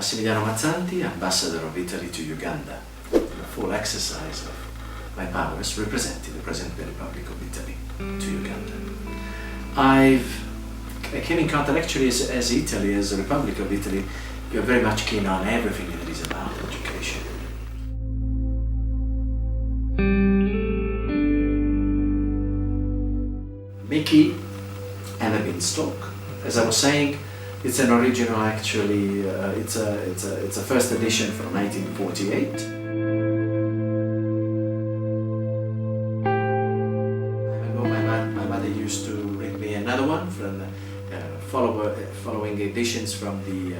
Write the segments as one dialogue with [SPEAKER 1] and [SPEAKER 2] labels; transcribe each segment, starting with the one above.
[SPEAKER 1] Massimiliano Mazzanti, ambassador of Italy to Uganda, in a full exercise of my powers representing the present-day Republic of Italy to Uganda. I came in contact actually as Italy, as the Republic of Italy. You're very much keen on everything that is about education. Mickey and the Beanstalk. As I was saying, it's an original actually, it's a first edition from 1948. I remember my mother used to bring me another one from following editions from the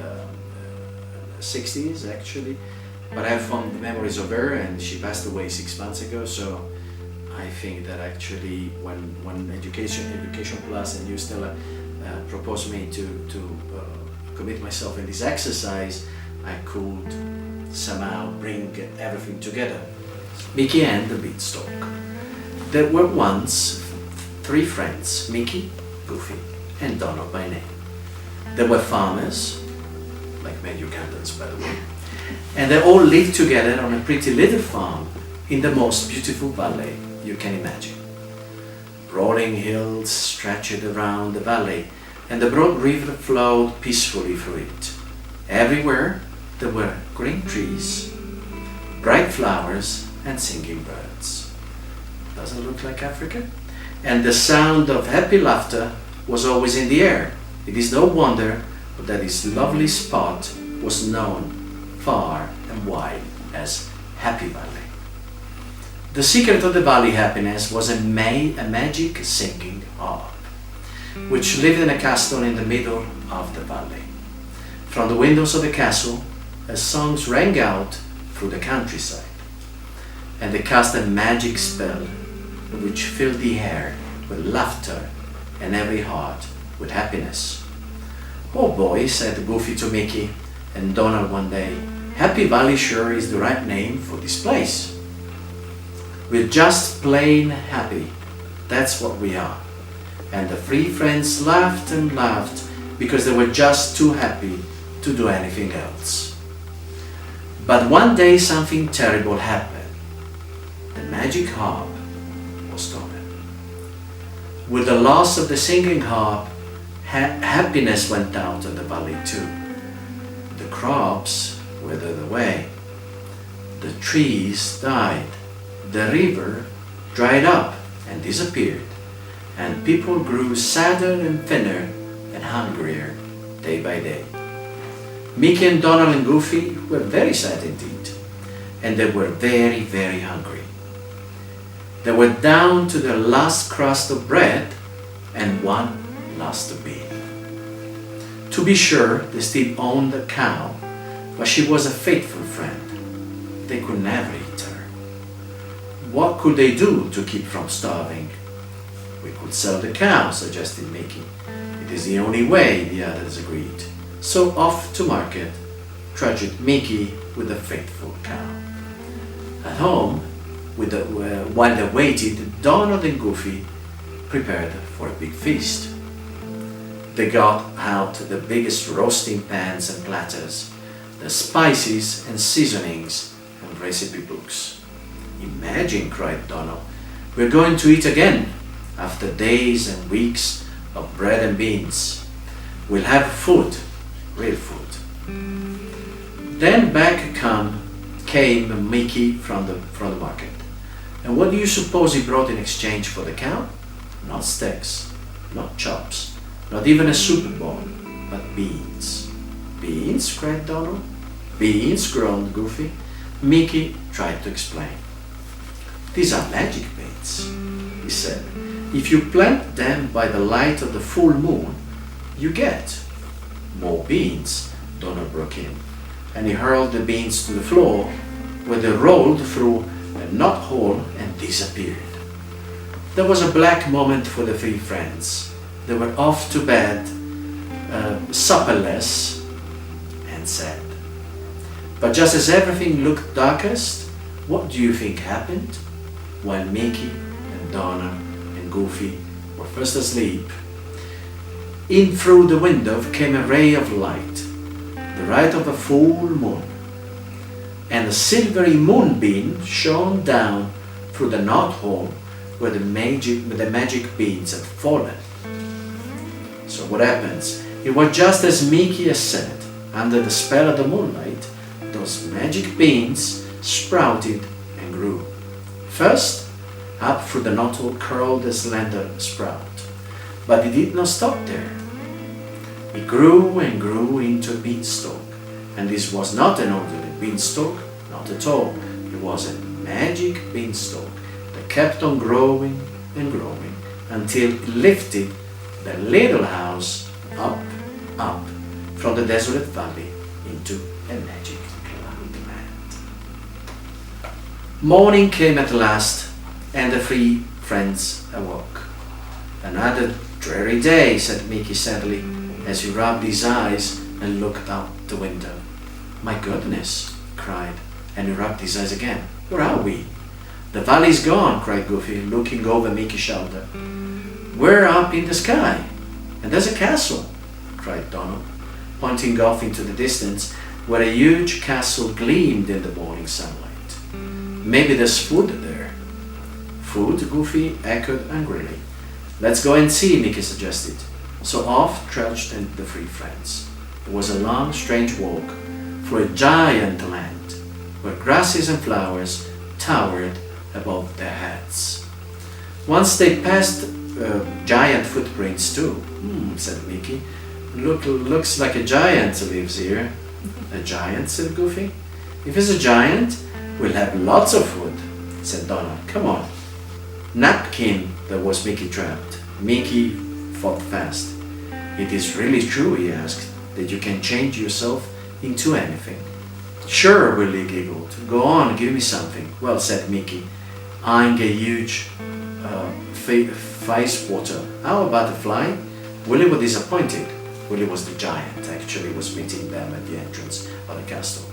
[SPEAKER 1] 60s actually, but I have fond memories of her, and she passed away 6 months ago, so I think that actually when Education Plus and you Stella proposed me to commit myself in this exercise, I could somehow bring everything together. Mickey and the Beanstalk. There were once 3 friends, Mickey, Goofy, and Donald by name. They were farmers, like many Ugandans by the way, and they all lived together on a pretty little farm in the most beautiful valley you can imagine. Rolling hills stretched around the valley, and the broad river flowed peacefully through it. Everywhere there were green trees, bright flowers, and singing birds. Doesn't it look like Africa? And the sound of happy laughter was always in the air. It is no wonder that this lovely spot was known far and wide as Happy Valley. The secret of the valley happiness was a magic singing harp, which lived in a castle in the middle of the valley. From the windows of the castle, songs rang out through the countryside, and they cast a magic spell which filled the air with laughter and every heart with happiness. "Oh boy," said Goofy to Mickey and Donald one day, "Happy Valley sure is the right name for this place. We're just plain happy, that's what we are." And the 3 friends laughed and laughed because they were just too happy to do anything else. But one day something terrible happened. The magic harp was stolen. With the loss of the singing harp, happiness went out of the valley too. The crops withered away. The trees died. The river dried up and disappeared, and people grew sadder and thinner and hungrier day by day. Mickey and Donald and Goofy were very sad indeed, and they were very, very hungry. They were down to their last crust of bread and one last bean. To be sure, they still owned a cow, but she was a faithful friend. They could never eat her. What could they do to keep from starving? "We could sell the cow," suggested Mickey. "It is the only way," the others agreed. So off to market trudged Mickey with the faithful cow. At home, while they waited, Donald and Goofy prepared for a big feast. They got out the biggest roasting pans and platters, the spices and seasonings and recipe books. "Imagine," cried Donald, "we're going to eat again after days and weeks of bread and beans. We'll have food, real food." Then back came Mickey from the market. And what do you suppose he brought in exchange for the cow? Not steaks, not chops, not even a soup bowl, but beans. "Beans?" cried Donald. "Beans," groaned Goofy. Mickey tried to explain. "These are magic beans," he said. "If you plant them by the light of the full moon, you get more beans," Donald broke in, and he hurled the beans to the floor, where they rolled through a knot hole and disappeared. There was a black moment for the 3 friends. They were off to bed, supperless and sad. But just as everything looked darkest, what do you think happened? While Mickey and Donald and Goofy were first asleep, in through the window came a ray of light. the light of a full moon, and a silvery moonbeam shone down through the knothole where the magic beads had fallen. So what happens? It was just as Mickey had said. Under the spell of the moonlight, those magic beans sprouted and grew. First, up through the knothole curled a slender sprout, but it did not stop there. It grew and grew into a beanstalk, and this was not an ordinary beanstalk, not at all. It was a magic beanstalk that kept on growing and growing until it lifted the little house up from the desolate valley into a magic cloudland. Morning came at last, and the three friends awoke. Another dreary day, said Mickey sadly, as he rubbed his eyes and looked out the window. My goodness, he cried, and he rubbed his eyes again. Where are we? The valley's gone, cried Goofy, looking over Mickey's shoulder. We're up in the sky, and there's a castle, cried Donald, pointing off into the distance where a huge castle gleamed in the morning sunlight. Maybe there's food there. Food? Goofy echoed angrily. Let's go and see, Mickey suggested. So off trudged the three friends. It was a long, strange walk through a giant land where grasses and flowers towered above their heads. Once they passed giant footprints too, said Mickey. Looks like a giant lives here. A giant, said Goofy. If he's a giant, we'll have lots of food, said Donald. Come on. Napkin, there was Mickey trapped. Mickey thought fast. It is really true, he asked, that you can change yourself into anything. Sure, Willie giggled. Go on, give me something. Well, said Mickey, eyeing a huge ice water. How about a fly? Willie was disappointed. Willie was the giant, actually was meeting them at the entrance of the castle.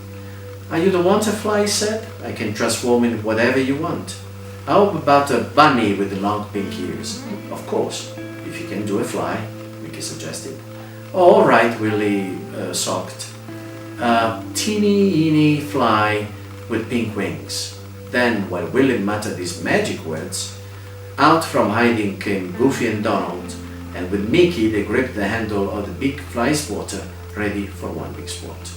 [SPEAKER 1] You don't want a fly, he said. I can transform in whatever you want. How about a bunny with long pink ears? Of course, if you can do a fly, Mickey suggested. All right, Willie sulked. Teeny fly with pink wings. Then, while Willie muttered these magic words, out from hiding came Goofy and Donald, and with Mickey they gripped the handle of the big fly spotter, ready for one big sport.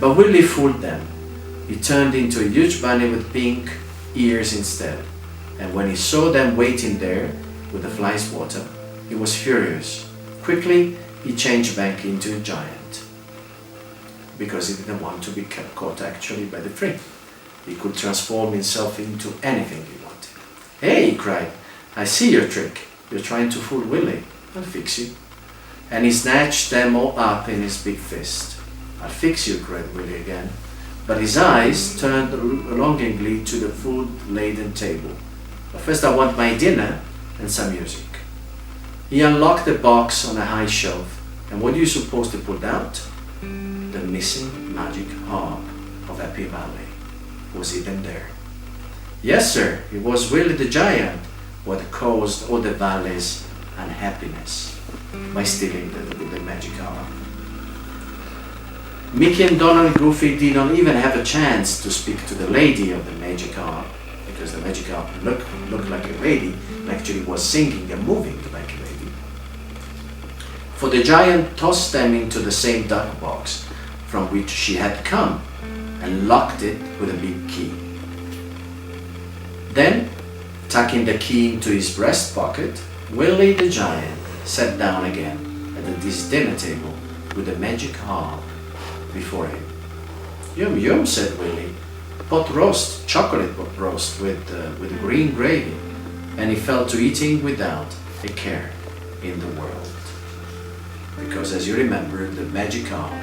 [SPEAKER 1] But Willie fooled them. He turned into a huge bunny with pink ears instead, and when he saw them waiting there with the fly spotter, he was furious. Quickly, he changed back into a giant, because he didn't want to be caught actually by the three. He could transform himself into anything he wanted. Hey, he cried, I see your trick. You're trying to fool Willie. I'll fix you. And he snatched them all up in his big fist. I'll fix you, cried Willie again. But his eyes turned longingly to the food-laden table. But first I want my dinner and some music. He unlocked the box on a high shelf, and what do you suppose he pulled out? The missing magic harp of Happy Valley was hidden there. Yes, sir, it was Willie the Giant what caused all the valley's unhappiness by stealing the magic harp. Mickey and Donald and Goofy did not even have a chance to speak to the lady of the magic harp, because the magic harp looked like a lady and actually was singing and moving like a lady. For the giant tossed them into the same dark box from which she had come and locked it with a big key. Then, tucking the key into his breast pocket, Willie the Giant sat down again at this dinner table with the magic harp before him. Yum yum, said Willie. Pot roast, chocolate pot roast with green gravy, and he fell to eating without a care in the world. Because as you remember, the magic harp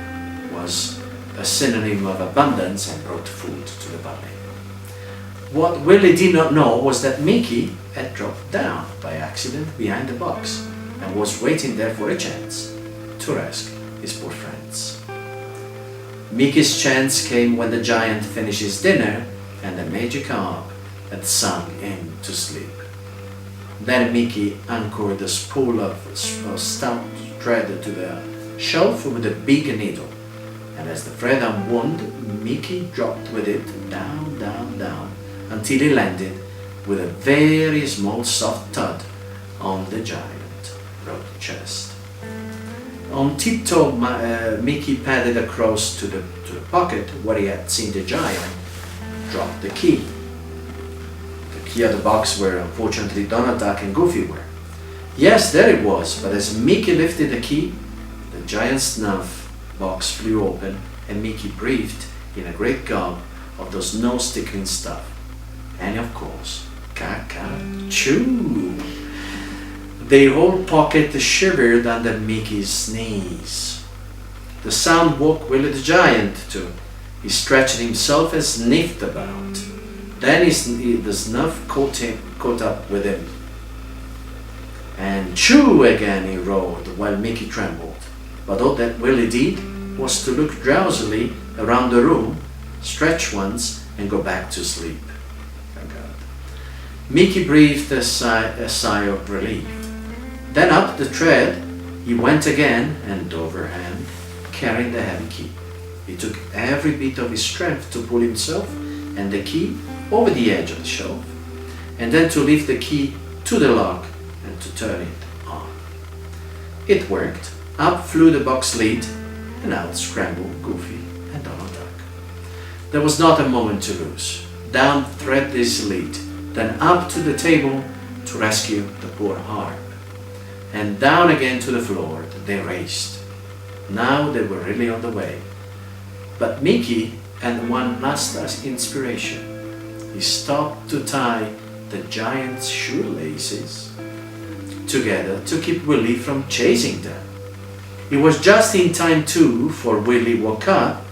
[SPEAKER 1] was a synonym of abundance and brought food to the valley. What Willie did not know was that Mickey had dropped down by accident behind the box and was waiting there for a chance to rescue his poor friends. Mickey's chance came when the giant finished his dinner and the magic harp had sung him to sleep. Then Mickey anchored a spool of stout thread to the shelf with a big needle and as the thread unwound, Mickey dropped with it down, down, down, until he landed with a very small soft thud on the giant road chest. On tiptoe, Mickey padded across to the pocket where he had seen the giant drop the key. The key of the box where unfortunately Donald Duck and Goofy were. Yes, there it was, but as Mickey lifted the key, the giant snuff box flew open and Mickey breathed in a great gulp of those nose-tickling stuff. And of course, caca-choo! The whole pocket shivered under Mickey's sneeze. The sound woke Willie the Giant too. He stretched himself and sniffed about. Then the snuff caught up with him. And choo again he roared while Mickey trembled. But all that Willie did was to look drowsily around the room, stretch once, and go back to sleep. Thank God. Mickey breathed a sigh of relief. Then up the tread he went again, hand over hand, carrying the heavy key. It took every bit of his strength to pull himself and the key over the edge of the shelf, and then to lift the key to the lock and to turn it on. It worked. Up flew the box lid, and out scrambled Goofy and Donald Duck. There was not a moment to lose. Down thread this lid, then up to the table to rescue the poor harp, and down again to the floor they raced. Now they were really on the way. But Mickey had one last inspiration. He stopped to tie the giant's shoelaces together to keep Willie from chasing them. It was just in time too, for Willie woke up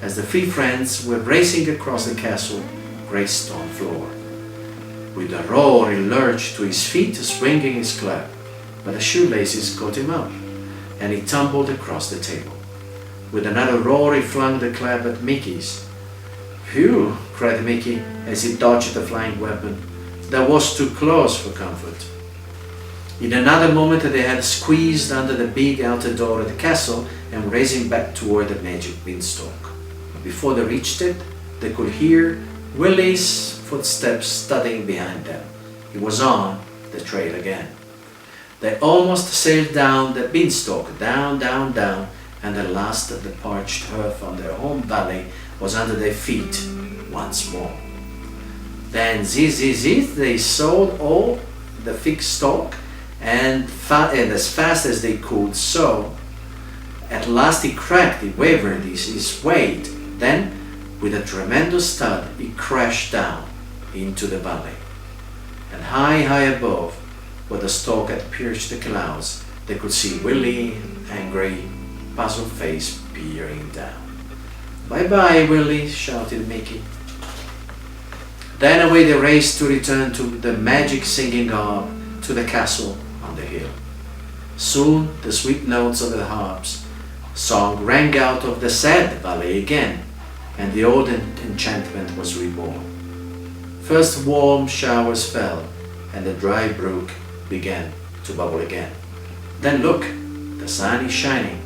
[SPEAKER 1] as the three friends were racing across the castle grey stone floor. With a roar he lurched to his feet, swinging his club, but the shoelaces caught him up, and he tumbled across the table. With another roar he flung the club at Mickey's. "Phew!" cried Mickey as he dodged the flying weapon. That was too close for comfort. In another moment they had squeezed under the big outer door of the castle and were racing back toward the magic beanstalk. Before they reached it, they could hear Willie's footsteps thudding behind them. He was on the trail again. They almost sailed down the beanstalk, down, down, down, and at last the parched earth on their home valley was under their feet once more. Then ziz, they sawed all the thick stalk and as fast as they could sew. At last he cracked, he wavered, he swayed. Then, with a tremendous thud, he crashed down into the valley. And high above, where the stalk had pierced the clouds, they could see Willie, angry, puzzled face peering down. "Bye-bye, Willie," shouted Mickey. Then away they raced to return to the magic singing harp, to the castle on the hill. Soon the sweet notes of the harp's song rang out of the sad valley again, and the old enchantment was reborn. First warm showers fell, and the dry brook began to bubble again. "Then look, the sun is shining,"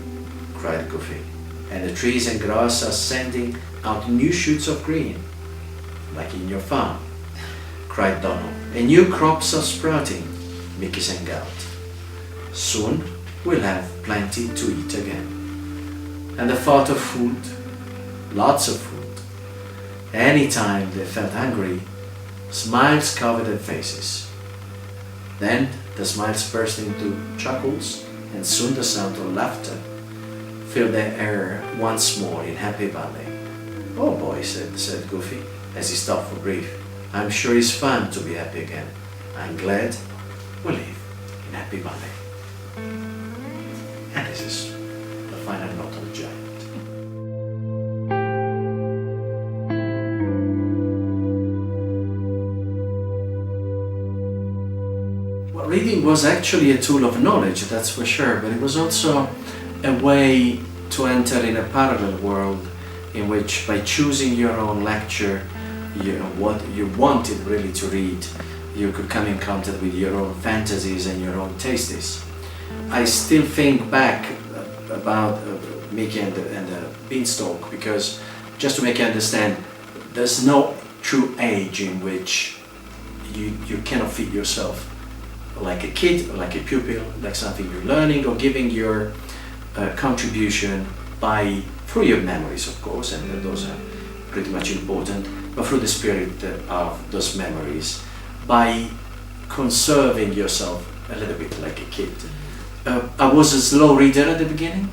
[SPEAKER 1] cried Goofy, "and the trees and grass are sending out new shoots of green." "Like in your farm," cried Donald, "and new crops are sprouting," Mickey sang out. "Soon we'll have plenty to eat again." And the thought of food, lots of food, any time they felt hungry, smiles covered their faces. Then the smiles burst into chuckles, and soon the sound of laughter filled the air once more in Happy Valley. "Oh boy," said Goofy, as he stopped for breath, "I'm sure it's fun to be happy again. I'm glad we live in Happy Valley." And this is the final note of the giant. Well, reading was actually a tool of knowledge, that's for sure, but it was also a way to enter in a parallel world in which, by choosing your own lecture, what you wanted really to read, you could come in contact with your own fantasies and your own tastes. I still think back about Mickey and the beanstalk, because just to make you understand, there's no true age in which you cannot feed yourself like a kid, or like a pupil, like something you're learning or giving your contribution through your memories, of course, and those are pretty much important, but through the spirit of those memories, by conserving yourself a little bit like a kid. I was a slow reader at the beginning,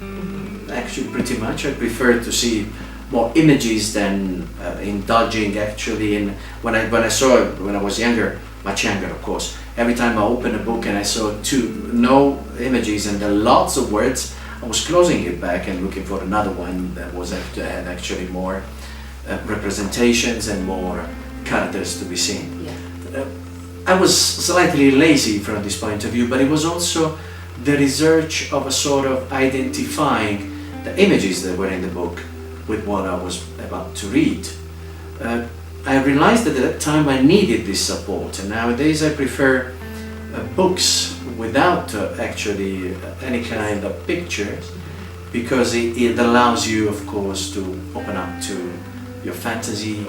[SPEAKER 1] actually pretty much. I preferred to see more images than indulging actually in, when I was younger, much younger of course, every time I opened a book and I saw no images and there lots of words, I was closing it back and looking for another one that had actually more representations and more characters to be seen.
[SPEAKER 2] Yeah.
[SPEAKER 1] I was slightly lazy from this point of view, but it was also the research of a sort of identifying the images that were in the book with what I was about to read. I realized that at that time I needed this support, and nowadays I prefer books without actually any kind of pictures, because it allows you, of course, to open up to your fantasy,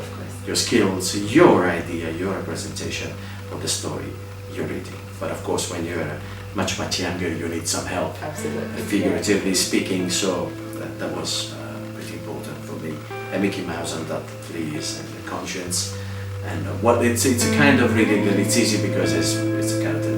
[SPEAKER 1] your skills, your idea, your representation of the story you're reading. But of course, when you're much younger, you need some help,
[SPEAKER 2] absolutely,
[SPEAKER 1] figuratively speaking, so that was pretty important for me. And Mickey Mouse undoubtedly is the conscience, and it's a kind of reading that it's easy because it's a character